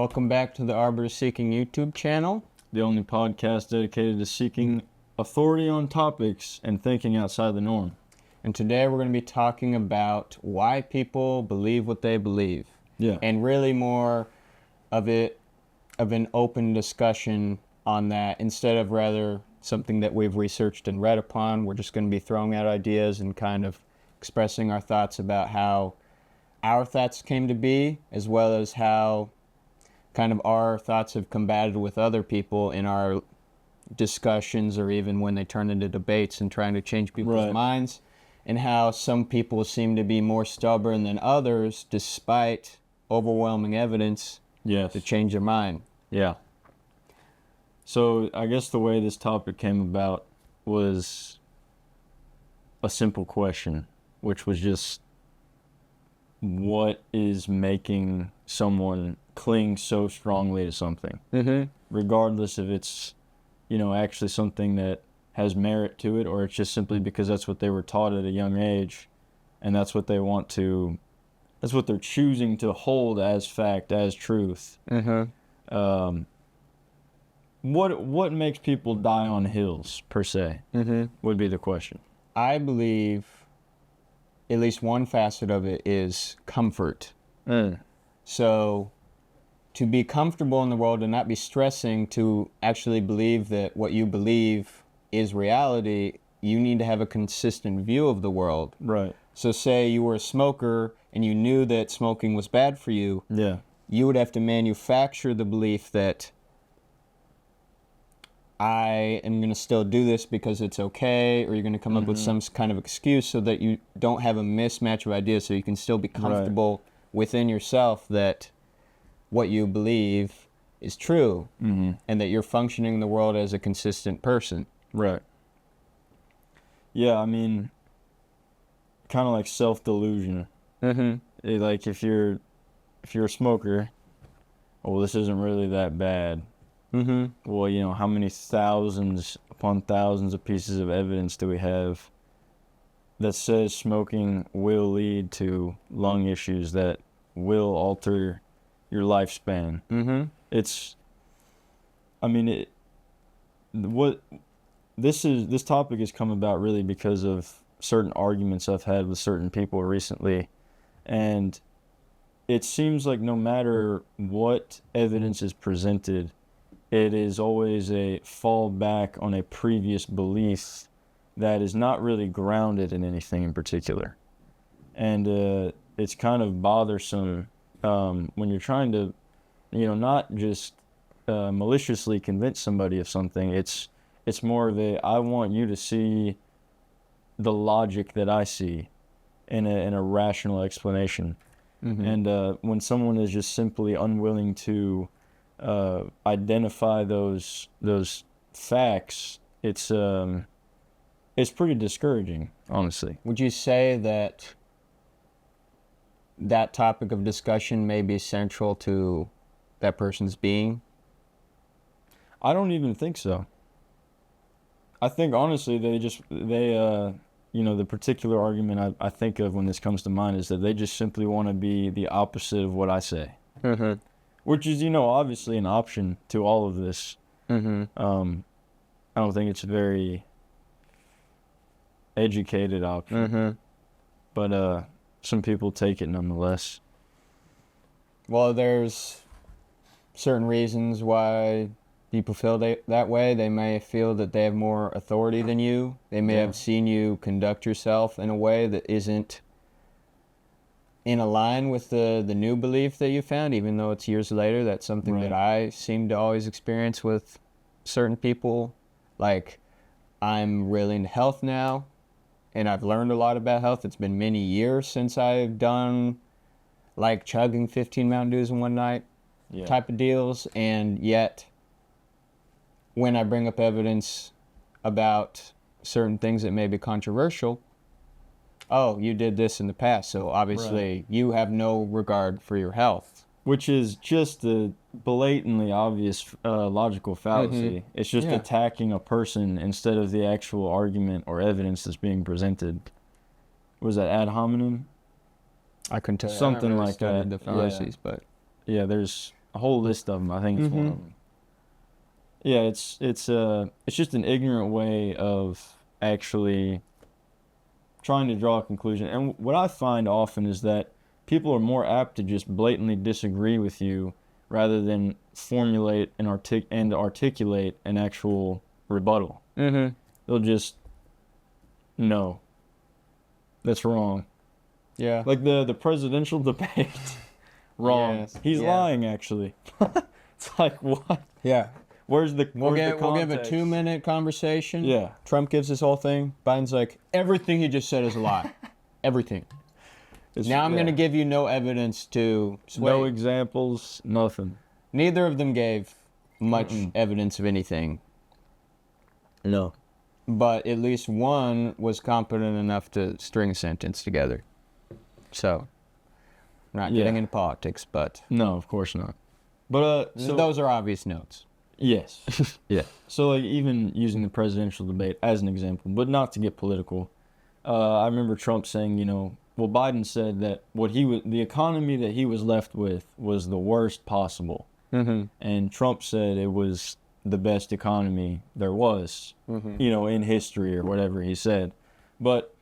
Welcome back to the Arbiters Seeking YouTube channel. The only podcast dedicated to seeking authority on topics and thinking outside the norm. And today we're going to be talking about why people believe what they believe. Yeah. And really more of an open discussion on that instead of rather something that we've researched and read upon. We're just going to be throwing out ideas and kind of expressing our thoughts about how our thoughts came to be, as well as how kind of our thoughts have combated with other people in our discussions, or even when they turn into debates and trying to change people's minds, and how some people seem to be more stubborn than others despite overwhelming evidence to change their mind. Yeah. So I guess the way this topic came about was a simple question, which was just, what is making someone cling so strongly to something? Regardless if it's, actually something that has merit to it, or it's just simply because that's what they were taught at a young age, and that's what they're choosing to hold as fact, as truth. What makes people die on hills, per se, would be the question. I believe at least one facet of it is comfort. So to be comfortable in the world and not be stressing to actually believe that what you believe is reality, you need to have a consistent view of the world. Right. So say you were a smoker and you knew that smoking was bad for you. Yeah. You would have to manufacture the belief that I am going to still do this because it's okay, or you're going to come up with some kind of excuse so that you don't have a mismatch of ideas, so you can still be comfortable within yourself that what you believe is true, and that you're functioning in the world as a consistent person. Right. Yeah, I mean, kind of like self-delusion. Like if you're a smoker, well, this isn't really that bad. Well, how many thousands upon thousands of pieces of evidence do we have that says smoking will lead to lung issues that will alter your lifespan? This topic has come about really because of certain arguments I've had with certain people recently, and it seems like no matter what evidence is presented, it is always a fallback on a previous belief that is not really grounded in anything in particular. And it's kind of bothersome when you're trying to, not just maliciously convince somebody of something. It's more of I want you to see the logic that I see in a rational explanation. And when someone is just simply unwilling to identify those facts, it's pretty discouraging, honestly. Would you say that topic of discussion may be central to that person's being? I don't even think so. I think honestly the particular argument I think of when this comes to mind is that they just simply want to be the opposite of what I say. Which is, obviously an option to all of this. I don't think it's a very educated option. But some people take it nonetheless. Well, there's certain reasons why people feel that way. They may feel that they have more authority than you. They may have seen you conduct yourself in a way that isn't in a line with the new belief that you found, even though it's years later. That's something that I seem to always experience with certain people. Like, I'm really into health now, and I've learned a lot about health. It's been many years since I've done, like, chugging 15 Mountain Dews in one night type of deals, and yet when I bring up evidence about certain things that may be controversial, oh, you did this in the past, so obviously you have no regard for your health. Which is just a blatantly obvious logical fallacy. It's just attacking a person instead of the actual argument or evidence that's being presented. Was that ad hominem? I couldn't tell you. Something I like that. The fallacies, but yeah, there's a whole list of them. I think it's one of them. Yeah, it's just an ignorant way of actually trying to draw a conclusion. And what I find often is that people are more apt to just blatantly disagree with you rather than formulate and articulate an actual rebuttal. They'll just, no, that's wrong. Yeah. Like the presidential debate. Wrong. Yes. He's lying, actually. It's like, what? Yeah. Where's the We'll where's the give a context? 2-minute conversation. Yeah. Trump gives this whole thing. Biden's like, everything he just said is a lie. Everything. Now I'm going to give you no evidence to sway. No examples, nothing. Neither of them gave much evidence of anything. No. But at least one was competent enough to string a sentence together. So, not getting into politics, but... No, of course not. But, so... those are obvious notes. Yes. Yeah. So, like, even using the presidential debate as an example, but not to get political, I remember Trump saying, well, Biden said that the economy that he was left with was the worst possible. And Trump said it was the best economy there was, in history or whatever he said. But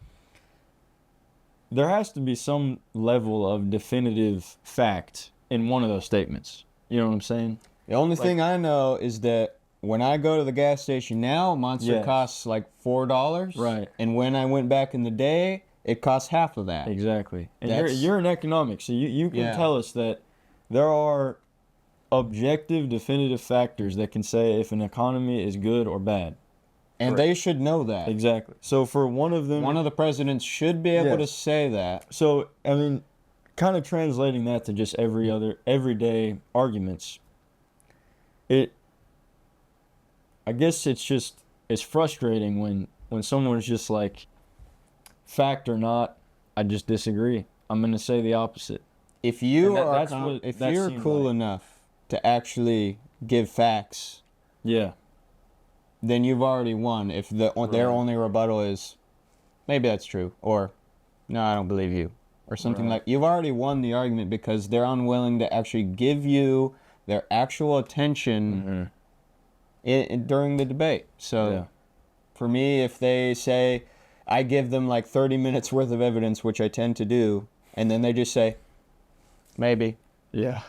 there has to be some level of definitive fact in one of those statements. You know what I'm saying? The only thing I know is that when I go to the gas station now, Monster costs like $4. Right. And when I went back in the day, it costs half of that. Exactly. And you're in economics, so you can tell us that there are objective, definitive factors that can say if an economy is good or bad. And they should know that. Exactly. So for one of them... One of the presidents should be able to say that. So, I mean, kind of translating that to just everyday arguments, I guess it's frustrating when someone is just like, fact or not, I just disagree. I'm going to say the opposite. If you're cool enough to actually give facts, then you've already won. If their only rebuttal is, maybe that's true, or no, I don't believe you, or something like, you've already won the argument because they're unwilling to actually give you their actual attention during the debate. So for me, if they say, I give them like 30 minutes worth of evidence, which I tend to do, and then they just say, maybe. Yeah.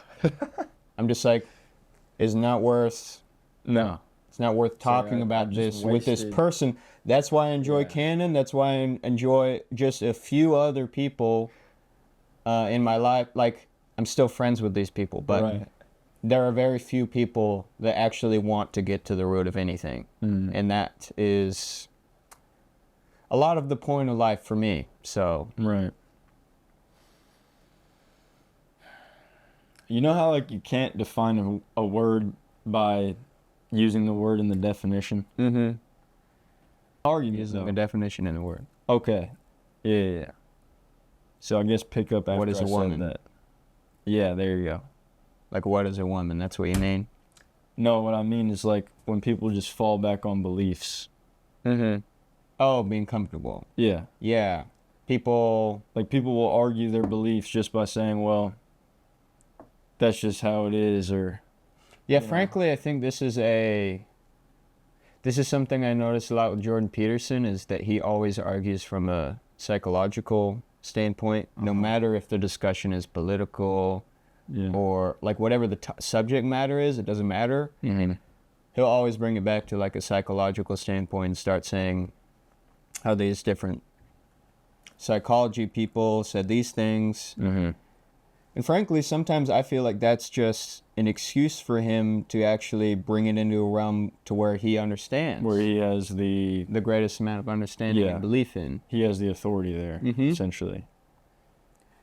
I'm just like, it's not worth... No. It's not worth talking about this with this person. That's why I enjoy canon. That's why I enjoy just a few other people in my life. Like, I'm still friends with these people, but there are very few people that actually want to get to the root of anything. And that is a lot of the point of life for me. So... Right. You know how, like, you can't define a word by using the word in the definition? Argument using the definition in the word. Okay. Yeah. So I guess pick up after what is a woman? Said that. Yeah, there you go. Like, what is a woman? That's what you mean? No, what I mean is, like, when people just fall back on beliefs. Oh, being comfortable. Yeah. Yeah. People will argue their beliefs just by saying, well, that's just how it is, or... Yeah, frankly, I think this is something I notice a lot with Jordan Peterson, is that he always argues from a psychological standpoint, no matter if the discussion is political or, like, whatever the subject matter is, it doesn't matter. He'll always bring it back to, like, a psychological standpoint and start saying how these different psychology people said these things. And frankly, sometimes I feel like that's just an excuse for him to actually bring it into a realm to where he understands. Where he has the greatest amount of understanding and belief in. He has the authority there, essentially.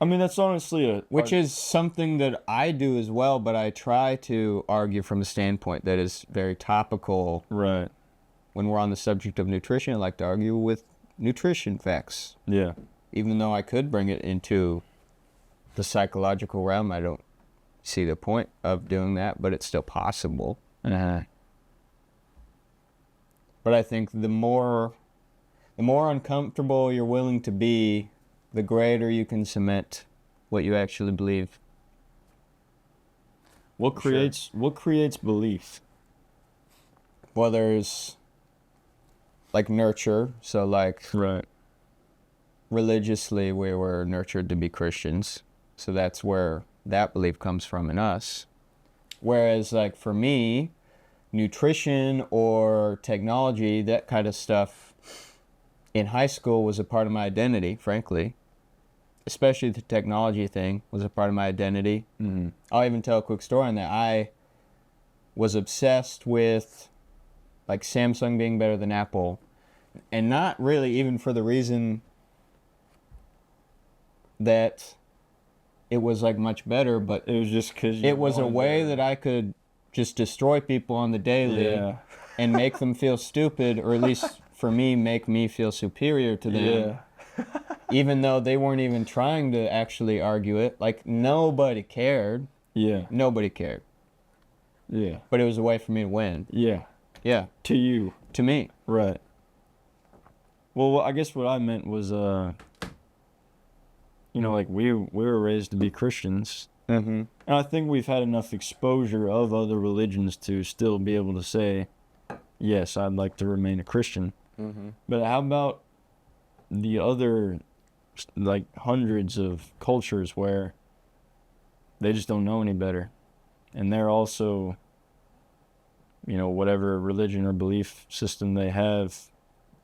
I mean, that's honestly which is something that I do as well, but I try to argue from a standpoint that is very topical. Right. When we're on the subject of nutrition, I like to argue with nutrition facts. Yeah. Even though I could bring it into the psychological realm, I don't see the point of doing that, but it's still possible. But I think the more uncomfortable you're willing to be, the greater you can cement what you actually believe. What For sure. creates belief? Well, there's like nurture. So like Right. religiously, we were nurtured to be Christians. So that's where that belief comes from in us. Whereas like for me, nutrition or technology, that kind of stuff in high school was a part of my identity, frankly. Especially the technology thing was a part of my identity. Mm-hmm. I'll even tell a quick story on that. I was obsessed with like Samsung being better than Apple, and not really even for the reason that it was like much better, but It was just because it was a way that I could just destroy people on the daily Yeah. and make them feel stupid, or at least for me, make me feel superior to them. Yeah. Even though they weren't even trying to actually argue it. Like, nobody cared. Yeah. Nobody cared. Yeah. But it was a way for me to win. Yeah. Yeah, To you. to me. Right. Well, I guess what I meant was, like we were raised to be Christians, Mm-hmm. and I think we've had enough exposure of other religions to still be able to say, yes, I'd like to remain a Christian. Mm-hmm. But how about the other, like, hundreds of cultures where they just don't know any better, and they're also, whatever religion or belief system they have.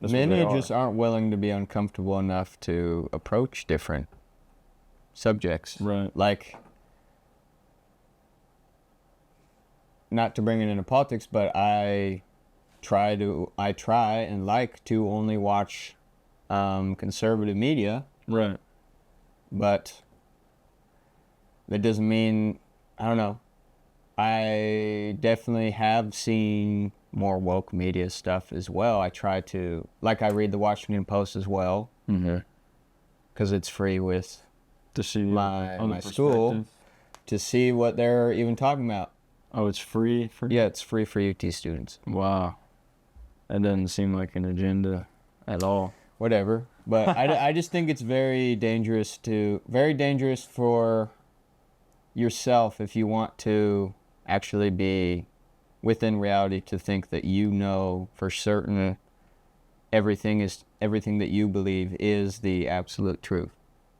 That's what Many they are. just aren't willing to be uncomfortable enough to approach different subjects. Right. Like, not to bring it into politics, but I try and like to only watch conservative media, Right. but that doesn't mean, I don't know. I definitely have seen more woke media stuff as well. I try to, like, I read the Washington Post as well, Mm-hmm. because it's free with To see my other school, perspective. to see what they're even talking about. Oh, it's free for. Yeah, it's free for UT students. Wow. That doesn't seem like an agenda at all. Whatever. But I just think it's very dangerous for yourself if you want to actually be within reality, to think that you know for certain everything that you believe is the absolute truth.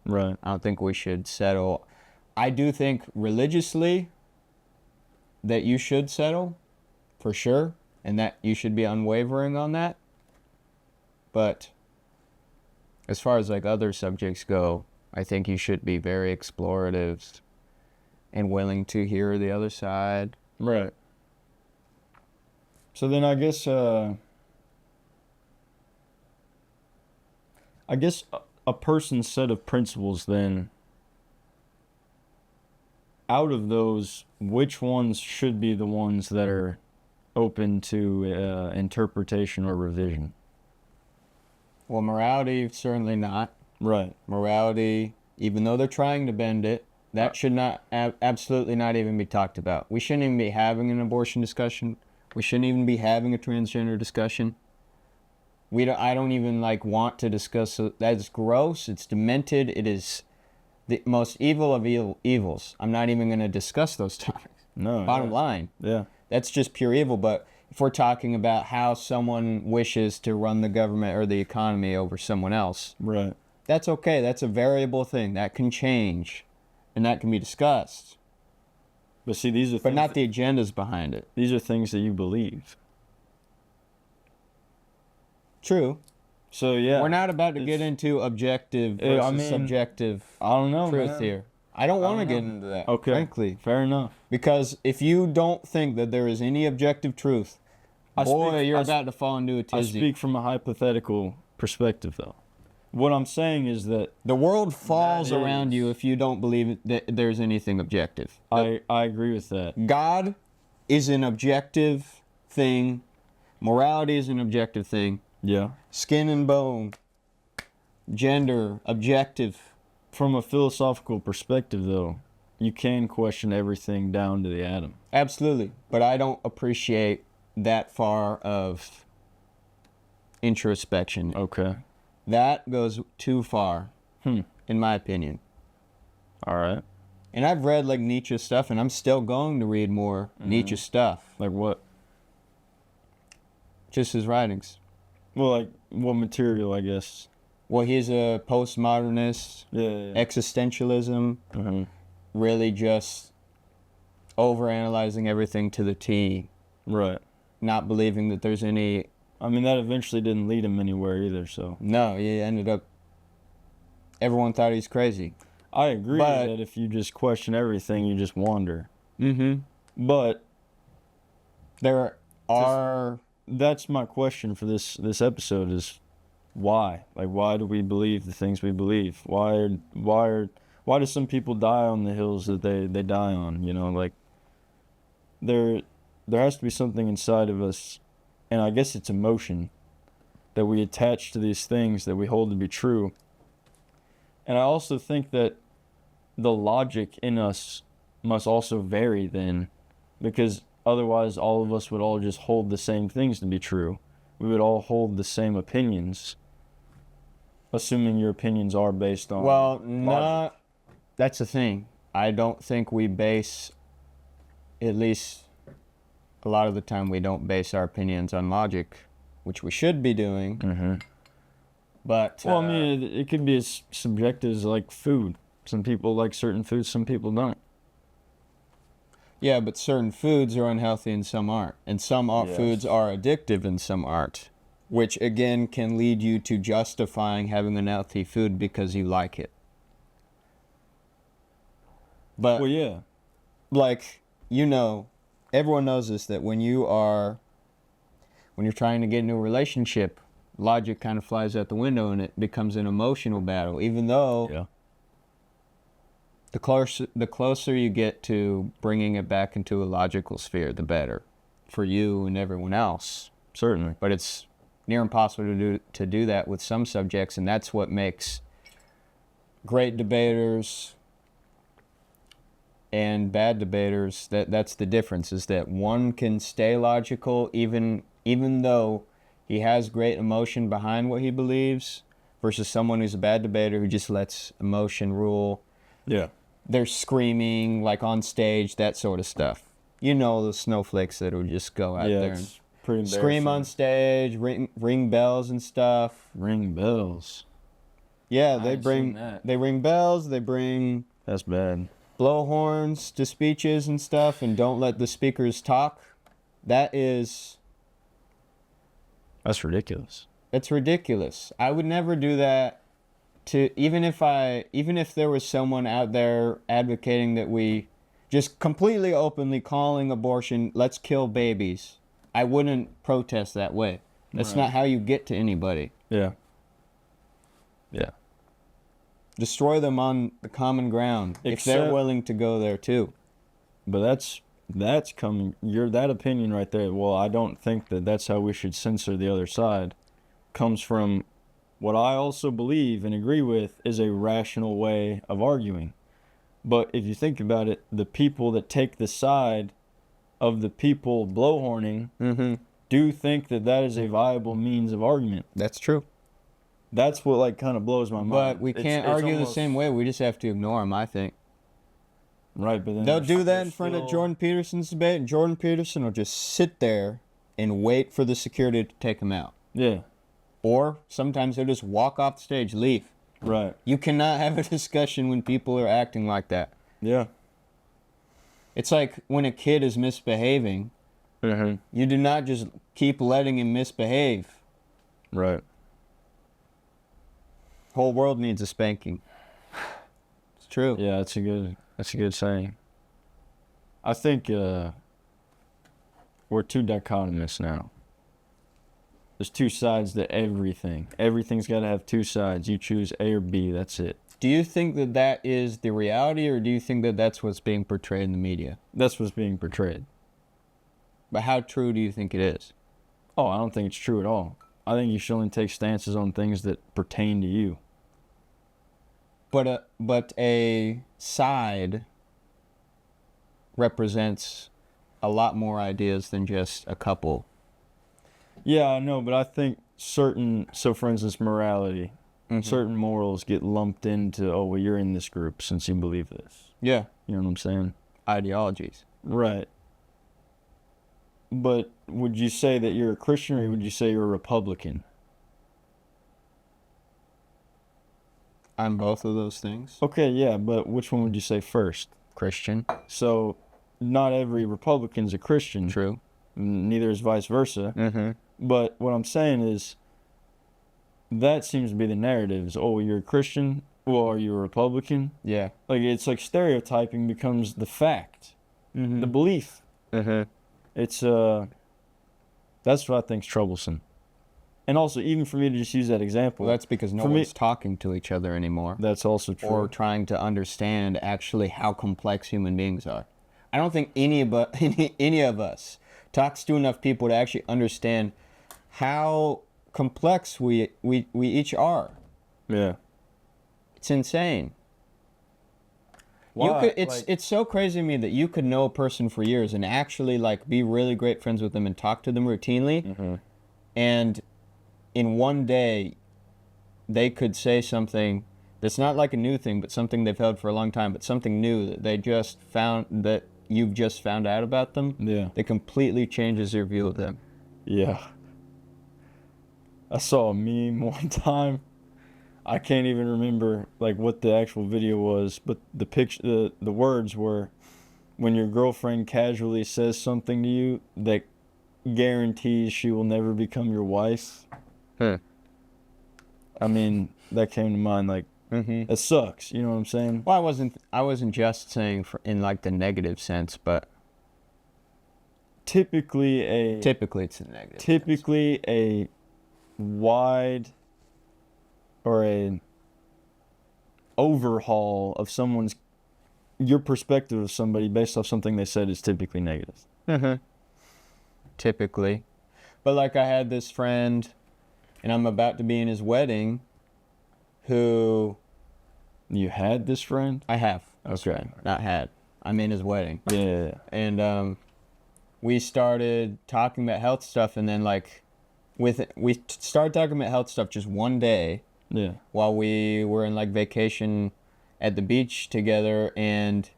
Right. I don't think we should settle. I do think religiously that you should settle, for sure, and that you should be unwavering on that. But as far as like other subjects go, I think you should be very explorative and willing to hear the other side. Right. So then I guess a person's set of principles then, out of those, which ones should be the ones that are open to interpretation or revision? Well, morality, certainly not. Right. Morality, even though they're trying to bend it, that should not absolutely not even be talked about. We shouldn't even be having an abortion discussion. We shouldn't even be having a transgender discussion. I don't even like want to discuss it. That's gross. It's demented. It is the most evil of evils. I'm not even going to discuss those topics. No. Bottom line. Yeah. That's just pure evil. But if we're talking about how someone wishes to run the government or the economy over someone else, Right. that's okay. That's a variable thing. That can change. And that can be discussed. But see, these are But not the agendas behind it. these are things that you believe. True. So yeah. We're not about to get into objective versus subjective I don't know, truth man. here. I don't want to don't get know. into that, Okay. frankly. Fair enough. Because if you don't think that there is any objective truth, you're about to fall into a I tizzy. speak from a hypothetical perspective, though. What I'm saying is that The world falls That around is- you if you don't believe that there's anything objective. I agree with that. God is an objective thing. Morality is an objective thing. Yeah. Skin and bone. Gender, objective. From a philosophical perspective, though, you can question everything down to the atom. Absolutely. But I don't appreciate that far of introspection. Okay. That goes too far, in my opinion. All right. And I've read like Nietzsche stuff, and I'm still going to read more Nietzsche stuff. Like what? Just his writings. Well, like what material, I guess. Well, he's a postmodernist, Yeah. existentialism, Mm-hmm. really just overanalyzing everything to the T, Right. not believing that there's any... I mean, that eventually didn't lead him anywhere either, so. No, he ended up... Everyone thought he's crazy. I agree But- that if you just question everything, you just wander. Mm-hmm. But There are... that's my question for this episode is why? Like, why do we believe the things we believe? Why do some people die on the hills that they die on? You know, like there has to be something inside of us, and I guess it's emotion that we attach to these things that we hold to be true. And I also think that the logic in us must also vary then, because otherwise all of us would all just hold the same things to be true. We would all hold the same opinions, assuming your opinions are based on Well, logic. not... That's the thing. I don't think we base... At least a lot of the time we don't base our opinions on logic, which we should be doing. Mm-hmm. But... Well, I mean, it could be as subjective as like food. Some people like certain foods, some people don't. Yeah, but certain foods are unhealthy and some aren't. And some Yes. foods are addictive and some aren't. Which, again, can lead you to justifying having an unhealthy food because you like it. But, Well, yeah. like, everyone knows this, that when you're trying to get into a relationship, logic kind of flies out the window and it becomes an emotional battle. Even though Yeah. the closer you get to bringing it back into a logical sphere, the better for you and everyone else. Certainly. But it's near impossible to do that with some subjects, and that's what makes great debaters and bad debaters. That's the difference, is that one can stay logical even though he has great emotion behind what he believes, versus someone who's a bad debater who just lets emotion rule. Yeah. They're screaming, like on stage, that sort of stuff. You know, the snowflakes that will just go out Yeah, there and it's pretty embarrassing. scream on stage, ring bells and stuff. Ring bells. Yeah, I they ain't seen bring that. they ring bells, they bring That's bad. blow horns to speeches and stuff, and don't let the speakers talk. That's ridiculous. ridiculous. I would never do that to even if there was someone out there advocating that we just completely openly calling abortion, let's kill babies. I wouldn't protest that way. That's Right. not how you get to anybody. Yeah. Yeah. Destroy them on the common ground if they're Except- willing to go there too. But that's coming. That opinion right there. Well, I don't think that's how we should censor the other side. Comes from what I also believe and agree with is a rational way of arguing. But if you think about it, the people that take the side of the people blowhorning Mm-hmm. do think that is a viable means of argument. That's true. That's what like kind of blows my mind. But we It's- can't it's argue the almost- same way. We just have to ignore them, I think. Right, but then They'll there's- do that there's in front of still- Jordan Peterson's debate, and Jordan Peterson will just sit there and wait for the security to take him out. Yeah, Or sometimes they'll just walk off the stage, leave. right. You cannot have a discussion when people are acting like that. Yeah. It's like when a kid is misbehaving, Mm-hmm. you do not just keep letting him misbehave. Right. Whole world needs a spanking. It's true. Yeah, that's a good saying. I think we're too dichotomous now. There's two sides to everything. Everything's got to have two sides. You choose A or B. That's it. Do you think that is the reality, or do you think that that's what's being portrayed in the media? That's what's being portrayed. But how true do you think it is? Oh, I don't think it's true at all. I think you should only take stances on things that pertain to you. But a side represents a lot more ideas than just a couple. Yeah, I know, but I think so for instance, morality. certain morals get lumped into, oh, well, you're in this group since you believe this. Yeah. You know what I'm saying? Ideologies. Right. But would you say that you're a Christian, or would you say you're a Republican? I'm both of those things. Okay, yeah, but which one would you say first? Christian. So, not every Republican's a Christian. True. Neither is vice versa. Mm-hmm. But what I'm saying is, that seems to be the narrative. Is, oh, you're a Christian? Well, are you a Republican? Yeah. Like, it's like stereotyping becomes the fact. Mm-hmm. The belief. Mm-hmm. It's, that's what I think's troublesome. And also, even for me to just use that example. Well, that's because no one's talking to each other anymore. That's also true. Or trying to understand actually how complex human beings are. I don't think any of us talks to enough people to actually understand how complex we each are. Yeah. It's insane. Why? It's so crazy to me that you could know a person for years and actually like be really great friends with them and talk to them routinely, Mm-hmm. and in one day they could say something that's not like a new thing, but something they've held for a long time, but something new that they just found, that you've just found out about them. Yeah. That completely changes your view of them. Yeah. I saw a meme one time. I can't even remember like what the actual video was, but the picture, the words were, when your girlfriend casually says something to you that guarantees she will never become your wife. Huh. I mean, that came to mind. Like, Mm-hmm. it sucks. You know what I'm saying? Well, I wasn't just saying in like the negative sense, but Typically it's a negative. typically a wide or a overhaul of your perspective of somebody based off something they said is typically negative. Mm-hmm. Typically. But like I had this friend, and I'm about to be in his wedding, who... You had this friend? I have. This Okay. friend. Not had. I'm in his wedding. Yeah. And we started talking about health stuff, and then like we started talking about health stuff just one day Yeah. while we were in like vacation at the beach together, and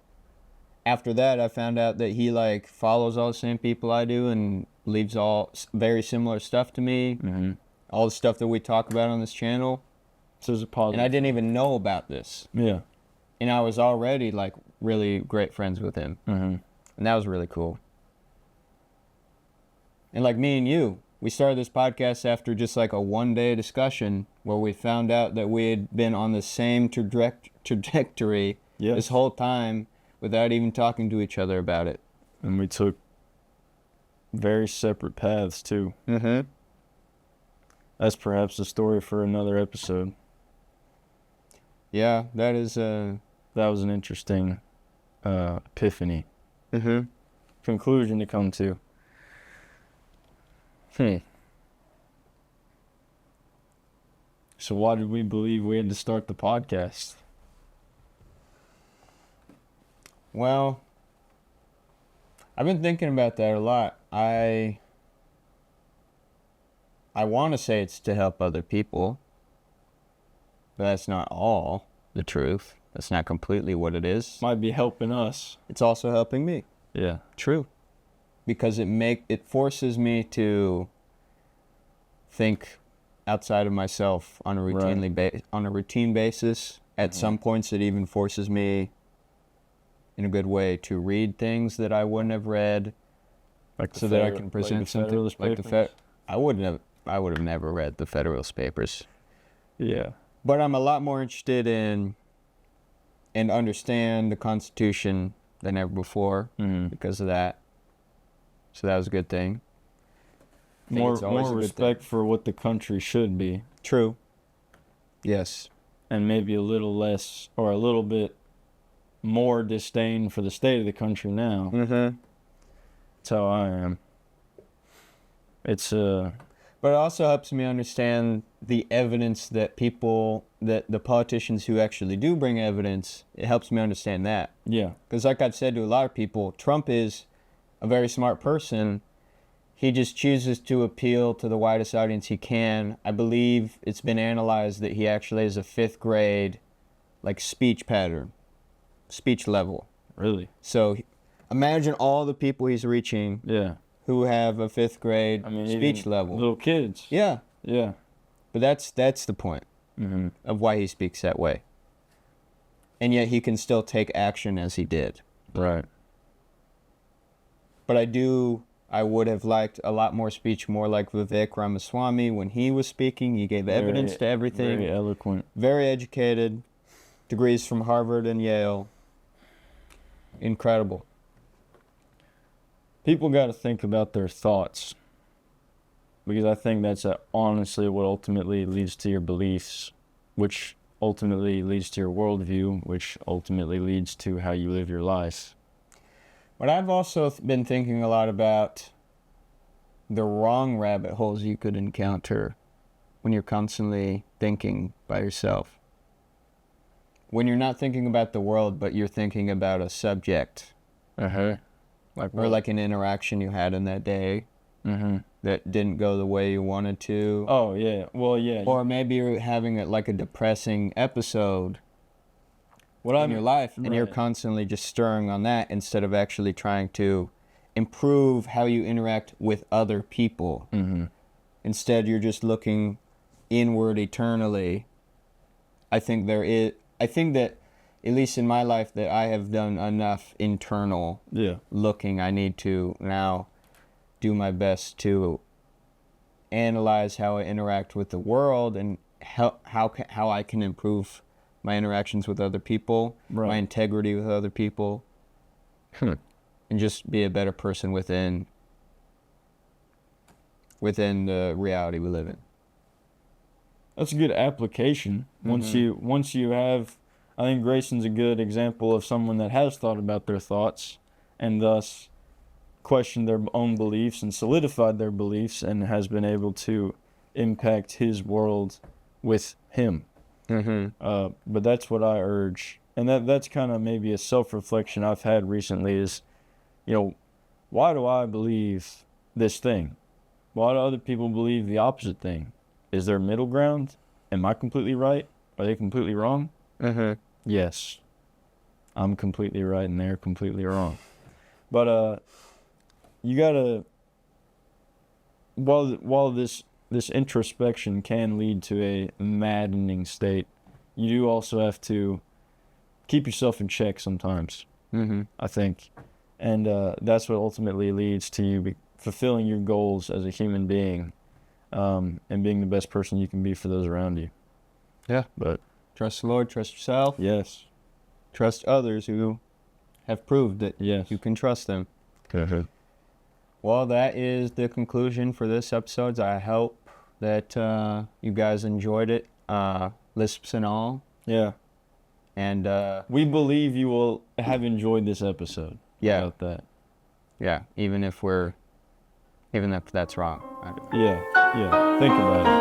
after that I found out that he like follows all the same people I do and leaves all very similar stuff to me. Mm-hmm. All the stuff that we talk about on this channel. So it's a positive. And I didn't even know about this. Yeah. And I was already like really great friends with him. Mm-hmm. And that was really cool. And like me and you, we started this podcast after just like a one-day discussion where we found out that we had been on the same trajectory Yes. this whole time without even talking to each other about it. And we took very separate paths too. Mm-hmm. That's perhaps a story for another episode. Yeah, that is That was an interesting epiphany. Mm-hmm. Conclusion to come to. So why did we believe we had to start the podcast? Well, I've been thinking about that a lot. I want to say it's to help other people, but that's not all the truth. That's not completely what it is. Might be helping us. It's also helping me. Yeah. True. Because it forces me to think outside of myself on a routine basis. At some points, it even forces me, in a good way, to read things that I wouldn't have read, Like so that I can present something like the I would have never read the Federalist Papers. Yeah. But I'm a lot more interested in and understand the Constitution than ever before because of that. So that was a good thing. More it's always a good respect for what the country should be. True. Yes. And maybe a little less or a little bit more disdain for the state of the country now. Mm-hmm. That's how I am. It's But it also helps me understand the evidence that the politicians who actually do bring evidence, it helps me understand that. yeah. Because like I've said to a lot of people, Trump is a very smart person. he just chooses to appeal to the widest audience he can. I believe it's been analyzed that he actually has a 5th grade, like, speech pattern, speech level. Really? So imagine all the people he's reaching Yeah. who have a 5th grade speech even level. little kids. Yeah. Yeah. But that's the point of why he speaks that way. And yet he can still take action as he did. Right. But I would have liked a lot more speech, more like Vivek Ramaswamy when he was speaking. He gave evidence to everything. Very eloquent. Very educated. Degrees from Harvard and Yale. Incredible. People got to think about their thoughts, because I think that's honestly what ultimately leads to your beliefs, which ultimately leads to your worldview, which ultimately leads to how you live your life. But I've also been thinking a lot about the wrong rabbit holes you could encounter when you're constantly thinking by yourself. When you're not thinking about the world, but you're thinking about a subject. Or like an interaction you had in that day that didn't go the way you wanted to. Oh, yeah. Well, yeah. Or maybe you're having like a depressing episode in your life, and you're constantly just stirring on that instead of actually trying to improve how you interact with other people. Instead, you're just looking inward eternally. I think that, at least in my life, that I have done enough internal looking. I need to now do my best to analyze how I interact with the world and how I can improve my interactions with other people, my integrity with other people, and just be a better person within the reality we live in. That's a good application. Once you have, I think Grayson's a good example of someone that has thought about their thoughts and thus questioned their own beliefs and solidified their beliefs and has been able to impact his world with him. But that's what I urge. And that's kind of maybe a self-reflection I've had recently is, why do I believe this thing? Why do other people believe the opposite thing? Is there a middle ground? Am I completely right? Are they completely wrong? Yes. I'm completely right and they're completely wrong. But you gotta, while this introspection can lead to a maddening state, you do also have to keep yourself in check sometimes, I think. And that's what ultimately leads to you fulfilling your goals as a human being, and being the best person you can be for those around you. Yeah. But trust the Lord, trust yourself. Yes. Trust others who have proved that you can trust them. Well, that is the conclusion for this episode. I hope that you guys enjoyed it, lisps and all. Yeah. And we believe you will have enjoyed this episode. Yeah. About that. Yeah, even if that's wrong. Yeah. Think about it.